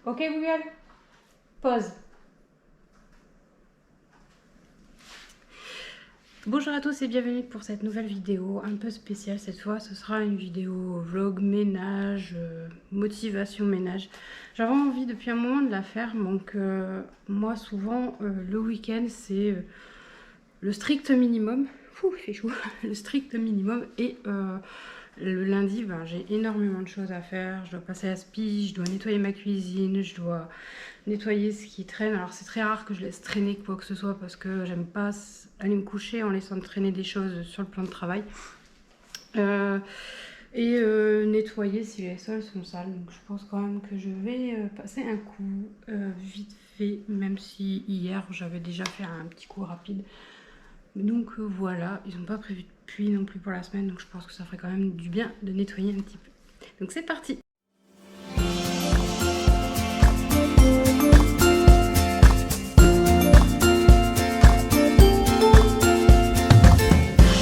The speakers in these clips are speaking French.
Ok Google, pause. Bonjour à tous et bienvenue pour cette nouvelle vidéo un peu spéciale cette fois. Ce sera une vidéo vlog ménage, motivation ménage. J'avais envie depuis un moment de la faire, donc moi souvent le week-end c'est le strict minimum. Ouh, il fait chaud. Le strict minimum et le lundi, ben, j'ai énormément de choses à faire. Je dois passer à spi, je dois nettoyer ma cuisine, je dois nettoyer ce qui traîne. Alors c'est très rare que je laisse traîner quoi que ce soit parce que j'aime pas aller me coucher en laissant traîner des choses sur le plan de travail. Euh, nettoyer si les sols sont sales. Donc je pense quand même que je vais passer un coup vite fait, même si hier j'avais déjà fait un petit coup rapide. Donc voilà, ils n'ont pas prévu de pluie non plus pour la semaine, donc je pense que ça ferait quand même du bien de nettoyer un petit peu. Donc c'est parti.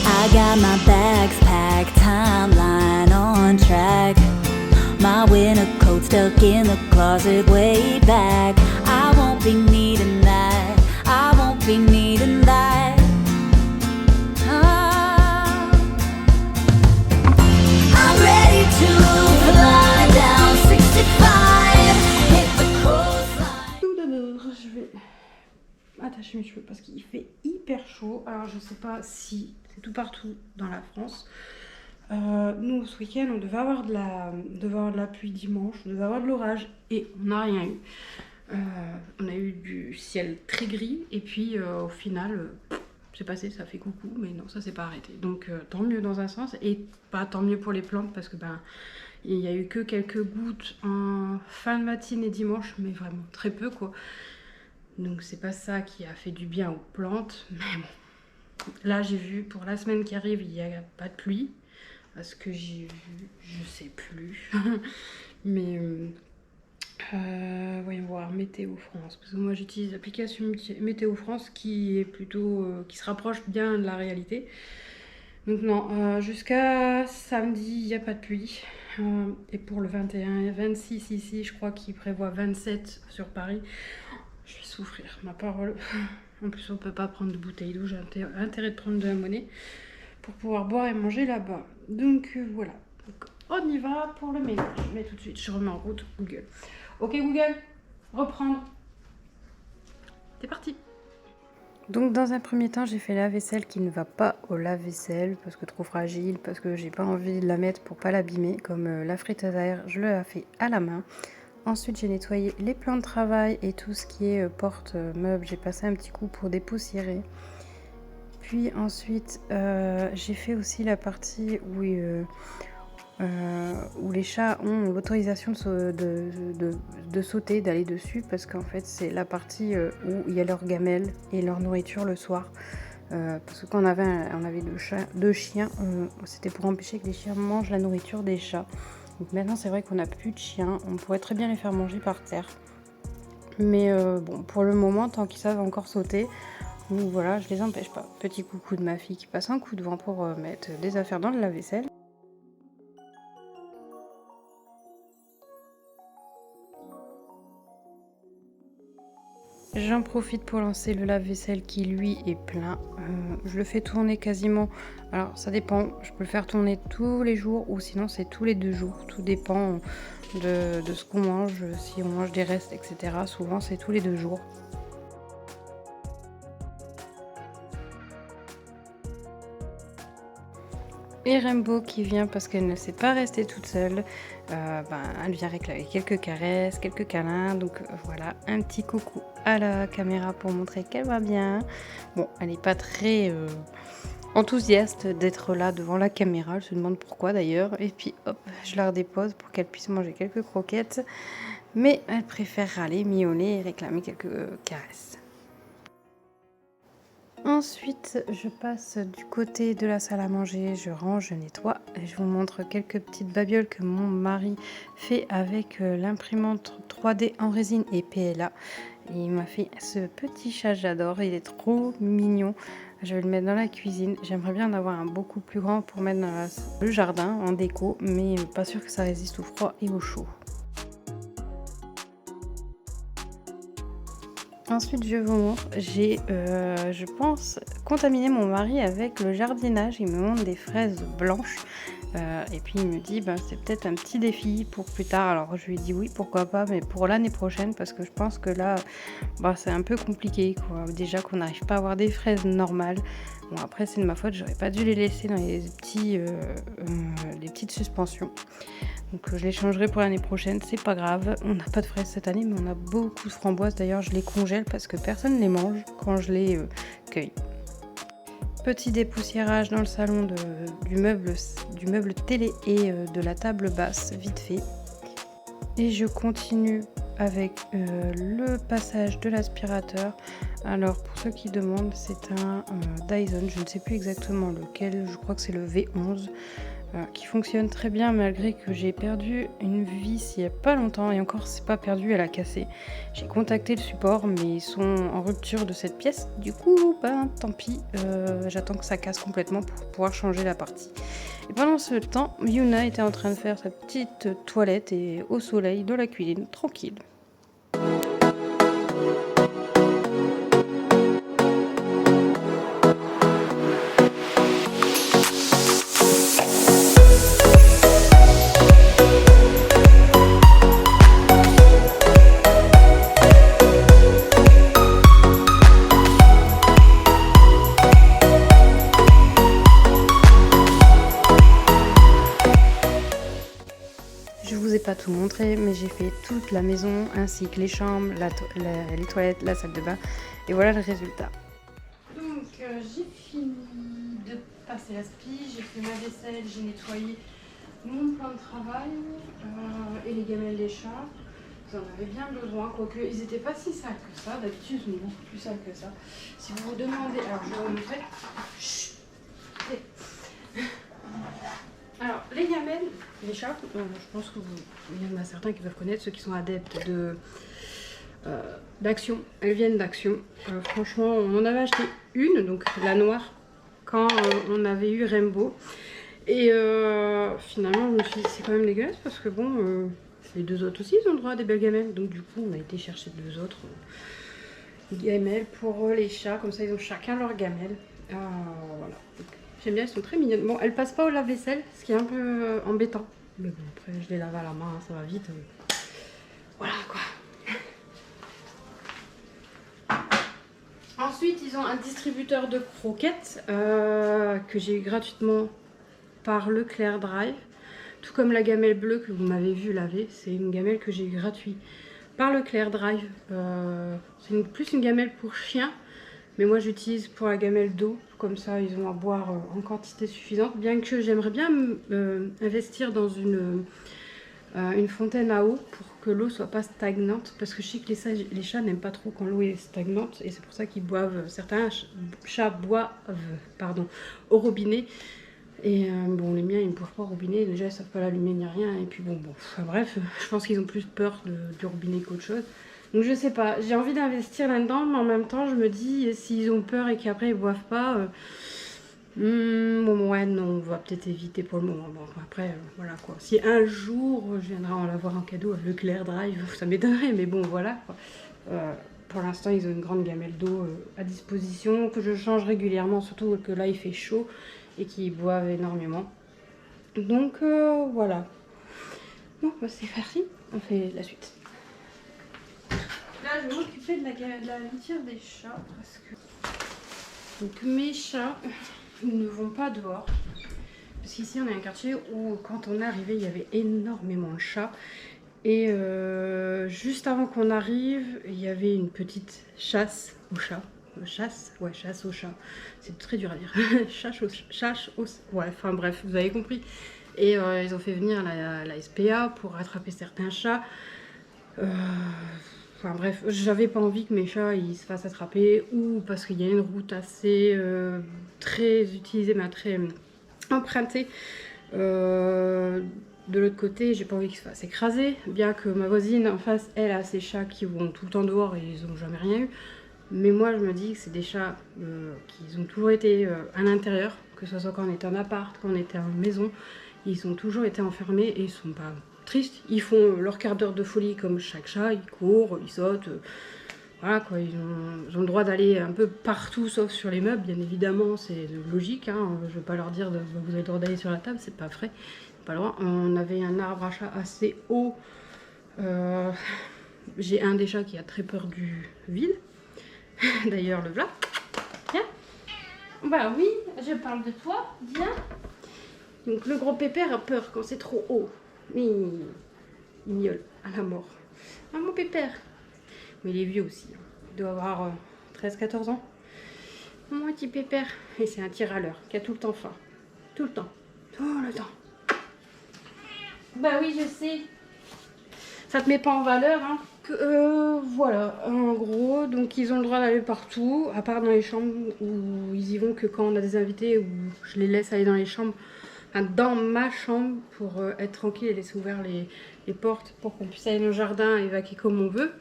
I got my bags packed, timeline on track. My winter coat stuck in the closet way back. I won't be needing that. I won't be needing that. Ah. I'm ready to fly down 65. Hit the coastline. Tout d'abord, je vais attacher mes cheveux parce qu'il fait hyper chaud. Alors je sais pas si c'est tout partout dans la France. Nous ce week-end on devait avoir de la pluie dimanche, on devait avoir de l'orage et on n'a rien eu. On a eu du ciel très gris et puis au final c'est passé, ça fait coucou, mais non, ça s'est pas arrêté. Donc tant mieux dans un sens et pas tant mieux pour les plantes parce que ben il y a eu que quelques gouttes en fin de matinée dimanche, mais vraiment très peu quoi. Donc c'est pas ça qui a fait du bien aux plantes, mais bon. Là j'ai vu pour la semaine qui arrive il n'y a pas de pluie. Parce que j'ai vu, je sais plus. Mais voyons voir, Météo France. Parce que moi j'utilise l'application Météo France qui est plutôt qui se rapproche bien de la réalité. Donc non, jusqu'à samedi, il n'y a pas de pluie. Et pour le 21 et 26 ici, je crois qu'il prévoit 27 sur Paris. Je vais souffrir, ma parole. En plus, on peut pas prendre de bouteille d'eau. J'ai intérêt de prendre de la monnaie pour pouvoir boire et manger là-bas. Donc voilà. Donc, on y va pour le ménage. Mais tout de suite, je remets en route Google. Ok Google, reprendre. C'est parti. Donc dans un premier temps, j'ai fait la vaisselle qui ne va pas au lave-vaisselle parce que trop fragile, parce que j'ai pas envie de la mettre pour pas l'abîmer. Comme la friteuse à air, je l'ai fait à la main. Ensuite, j'ai nettoyé les plans de travail et tout ce qui est porte-meubles. J'ai passé un petit coup pour dépoussiérer. Puis ensuite, j'ai fait aussi la partie où les chats ont l'autorisation de sauter, d'aller dessus, parce qu'en fait, c'est la partie où il y a leurs gamelles et leur nourriture le soir. Parce que quand on avait deux chiens, c'était pour empêcher que les chiens mangent la nourriture des chats. Donc maintenant, c'est vrai qu'on n'a plus de chiens, on pourrait très bien les faire manger par terre. Mais bon, pour le moment, tant qu'ils savent encore sauter, donc voilà, je les empêche pas. Petit coucou de ma fille qui passe un coup de vent pour mettre des affaires dans le lave-vaisselle. J'en profite pour lancer le lave-vaisselle qui lui est plein. Je le fais tourner quasiment, alors ça dépend, je peux le faire tourner tous les jours ou sinon c'est tous les 2 jours. Tout dépend de ce qu'on mange, si on mange des restes, etc. Souvent c'est tous les 2 jours. Et Rainbow qui vient parce qu'elle ne sait pas rester toute seule. Elle vient réclamer quelques caresses, quelques câlins. Donc voilà, un petit coucou à la caméra pour montrer qu'elle va bien. Bon, elle n'est pas très enthousiaste d'être là devant la caméra. Elle se demande pourquoi d'ailleurs. Et puis hop, je la redépose pour qu'elle puisse manger quelques croquettes. Mais elle préfère râler, miauler et réclamer quelques caresses. Ensuite, je passe du côté de la salle à manger, je range, je nettoie. Et je vous montre quelques petites babioles que mon mari fait avec l'imprimante 3D en résine et PLA. Et il m'a fait ce petit chat, j'adore, il est trop mignon. Je vais le mettre dans la cuisine. J'aimerais bien en avoir un beaucoup plus grand pour mettre dans le jardin en déco, mais pas sûr que ça résiste au froid et au chaud. Ensuite, je vous montre, j'ai, je pense, contaminé mon mari avec le jardinage. Il me montre des fraises blanches. Et puis il me dit, ben, c'est peut-être un petit défi pour plus tard. Alors je lui dis oui, pourquoi pas, mais pour l'année prochaine, parce que je pense que là, bah, c'est un peu compliqué, quoi. Déjà qu'on n'arrive pas à avoir des fraises normales. Bon, après, c'est de ma faute, j'aurais pas dû les laisser dans les petites suspensions. Donc je les changerai pour l'année prochaine, c'est pas grave. On n'a pas de fraises cette année, mais on a beaucoup de framboises. D'ailleurs, je les congèle parce que personne ne les mange quand je les cueille. Petit dépoussiérage dans le salon du meuble télé et de la table basse, vite fait. Et je continue avec le passage de l'aspirateur. Alors pour ceux qui demandent, c'est un Dyson, je ne sais plus exactement lequel, je crois que c'est le V11. Qui fonctionne très bien malgré que j'ai perdu une vis il n'y a pas longtemps, et encore c'est pas perdu, elle a cassé. J'ai contacté le support mais ils sont en rupture de cette pièce, du coup ben tant pis, j'attends que ça casse complètement pour pouvoir changer la partie. Et pendant ce temps, Yuna était en train de faire sa petite toilette et au soleil de la cuisine, tranquille. Je vous ai pas tout montré, mais j'ai fait toute la maison ainsi que les chambres, les toilettes, la salle de bain, et voilà le résultat. Donc j'ai fini de passer la spie, j'ai fait ma vaisselle, j'ai nettoyé mon plan de travail et les gamelles des chats. Vous en avez bien besoin, quoique ils n'étaient pas si sales que ça, d'habitude ils sont beaucoup plus sales que ça. Si vous vous demandez, alors je vais vous montrer. Chut. Alors, les gamelles, les chats, je pense qu'il y en a certains qui peuvent connaître, ceux qui sont adeptes d'Action. Elles viennent d'Action. Franchement, on en avait acheté une, donc la noire, quand on avait eu Rainbow. Et finalement, je me suis dit, c'est quand même dégueulasse parce que bon, les deux autres aussi, ils ont le droit à des belles gamelles. Donc du coup, on a été chercher deux autres gamelles pour les chats. Comme ça, ils ont chacun leur gamelle. Voilà. J'aime bien, elles sont très mignonnes. Bon, elles passent pas au lave-vaisselle, ce qui est un peu embêtant. Mais bon, après, je les lave à la main, ça va vite. Voilà, quoi. Ensuite, ils ont un distributeur de croquettes que j'ai eu gratuitement par Leclerc Drive. Tout comme la gamelle bleue que vous m'avez vu laver. C'est une gamelle que j'ai eu gratuite par Leclerc Drive. C'est plus une gamelle pour chien. Mais moi j'utilise pour la gamelle d'eau, comme ça ils ont à boire en quantité suffisante. Bien que j'aimerais bien investir dans une fontaine à eau pour que l'eau soit pas stagnante. Parce que je sais que les chats n'aiment pas trop quand l'eau est stagnante. Et c'est pour ça qu'ils boivent, certains chats boivent au robinet. Et bon, les miens ils ne boivent pas au robinet, déjà ils savent pas l'allumer ni rien. Et puis bon, enfin, bref, je pense qu'ils ont plus peur du robinet qu'autre chose. Donc je sais pas, j'ai envie d'investir là-dedans, mais en même temps je me dis, s'ils ont peur et qu'après ils boivent pas, bon ouais non, on va peut-être éviter pour le moment. Bon après, voilà quoi. Si un jour je viendrai en l'avoir en cadeau à Leclerc Drive, ça m'étonnerait, mais bon voilà quoi. Pour l'instant ils ont une grande gamelle d'eau à disposition, que je change régulièrement, surtout que là il fait chaud et qu'ils boivent énormément. Donc voilà. Bon bah c'est parti, on fait la suite. Là, je vais m'occuper de la litière des chats parce que donc, mes chats ne vont pas dehors. Parce qu'ici, on est un quartier où, quand on est arrivé, il y avait énormément de chats. Et juste avant qu'on arrive, il y avait une petite chasse aux chats. Chasse aux chats. C'est très dur à dire. Ouais, enfin bref, vous avez compris. Et ils ont fait venir la SPA pour rattraper certains chats. Enfin bref, j'avais pas envie que mes chats ils se fassent attraper, ou parce qu'il y a une route assez très utilisée, mais très empruntée de l'autre côté. J'ai pas envie qu'ils se fassent écraser, bien que ma voisine en face, elle a ses chats qui vont tout le temps dehors et ils ont jamais rien eu. Mais moi je me dis que c'est des chats qui ont toujours été à l'intérieur, que ce soit quand on était en appart, quand on était en maison, ils ont toujours été enfermés et ils sont pas tristes. Ils font leur quart d'heure de folie comme chaque chat, ils courent, ils sautent. voilà quoi, ils ont le droit d'aller un peu partout sauf sur les meubles, bien évidemment, c'est logique, hein. Je ne vais pas leur dire vous avez le droit d'aller sur la table, c'est pas vrai, pas le droit. On avait un arbre à chat assez haut. J'ai un des chats qui a très peur du vide. D'ailleurs, le voilà. Viens. Bah oui, je parle de toi. Viens. Donc le gros pépère a peur quand c'est trop haut. Mais il miaule à la mort. Ah mon pépère. Mais il est vieux aussi. Il doit avoir 13-14 ans. Mon petit pépère. Et c'est un tir à l'heure qui a tout le temps faim. Tout le temps. Tout le temps. Bah oui, je sais. Ça te met pas en valeur, hein. Voilà, en gros, donc ils ont le droit d'aller partout, à part dans les chambres où ils y vont que quand on a des invités, où je les laisse aller dans les chambres, enfin, dans ma chambre, pour être tranquille et laisser ouvert les portes pour qu'on puisse aller dans le jardin et vaquer comme on veut.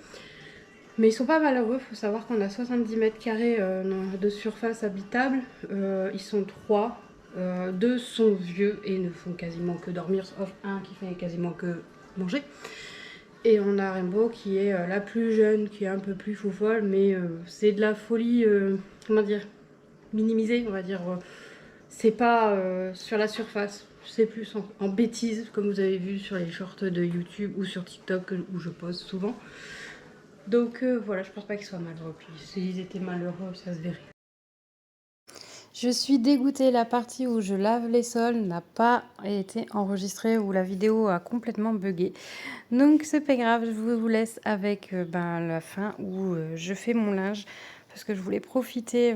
Mais ils sont pas malheureux, il faut savoir qu'on a 70 mètres carrés de surface habitable, ils sont 3, 2 sont vieux et ne font quasiment que dormir, sauf un qui fait quasiment que manger. Et on a Rainbow qui est la plus jeune, qui est un peu plus fofolle, mais c'est de la folie, comment dire, minimisée, on va dire. C'est pas sur la surface, c'est plus en bêtises, comme vous avez vu sur les shorts de YouTube ou sur TikTok où je poste souvent. Donc voilà, je pense pas qu'ils soient malheureux. Puis s'ils étaient malheureux, ça se verrait. Je suis dégoûtée, la partie où je lave les sols n'a pas été enregistrée, où la vidéo a complètement bugué. Donc c'est pas grave, je vous laisse avec la fin où je fais mon linge, parce que je voulais profiter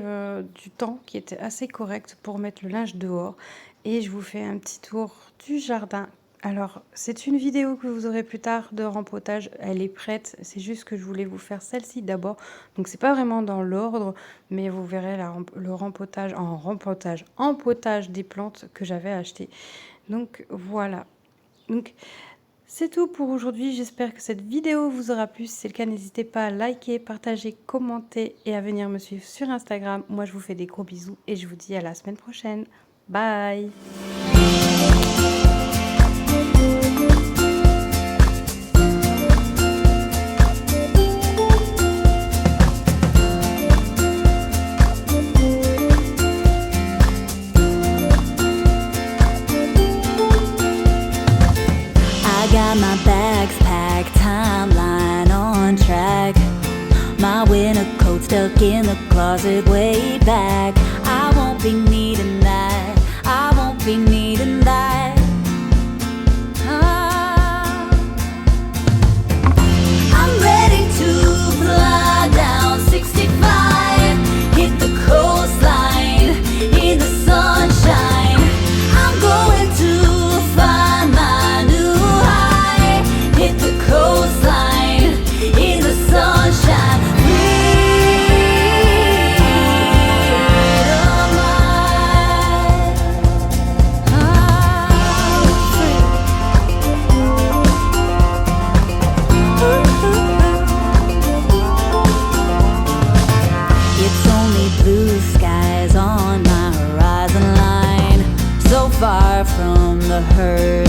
du temps qui était assez correct pour mettre le linge dehors. Et je vous fais un petit tour du jardin. Alors, c'est une vidéo que vous aurez plus tard de rempotage, elle est prête, c'est juste que je voulais vous faire celle-ci d'abord. Donc c'est pas vraiment dans l'ordre, mais vous verrez le empotage des plantes que j'avais acheté. Donc voilà. Donc c'est tout pour aujourd'hui, j'espère que cette vidéo vous aura plu. Si c'est le cas, n'hésitez pas à liker, partager, commenter et à venir me suivre sur Instagram. Moi je vous fais des gros bisous et je vous dis à la semaine prochaine. Bye. Got my bags packed, timeline on track. My winter coat stuck in the closet way back. I won't be needing that. I won't be needing that. Ah. I'm ready to fly down 65, hit the coastline in the sunshine. I'm going to find my new high, hit the coastline in the sunshine. It's only blue skies on my horizon line, so far from the hurt.